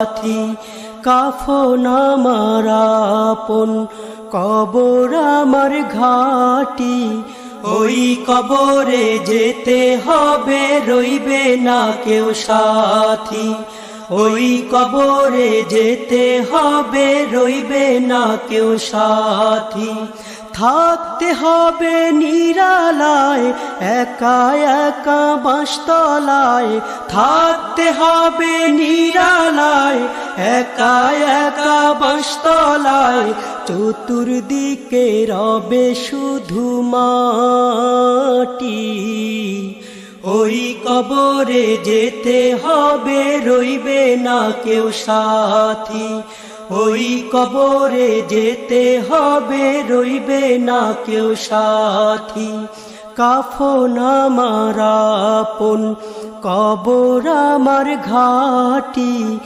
সাথী কাফন আমার আপন, কবর আমার ঘাটি। ওই কবরে যেতে হবে, রইবে না কেউ সাথী। ওই কবরে যেতে হবে, রইবে না কেউ সাথী। থাকতে হবে নিরালায়, একা একা বাঁশতলায়। থাকতে হবে নিরালায়, একা একা বাঁশতলায়। চতুর্দিকে রবে শুধু মাটি। ওই কবরে যেতে হবে, রইবে না কেউ সাথী। ওই কবরে যেতে হবে, রইবে না কেউ সাথী। কাফন আমার আপন, কবর আমার ঘাটি।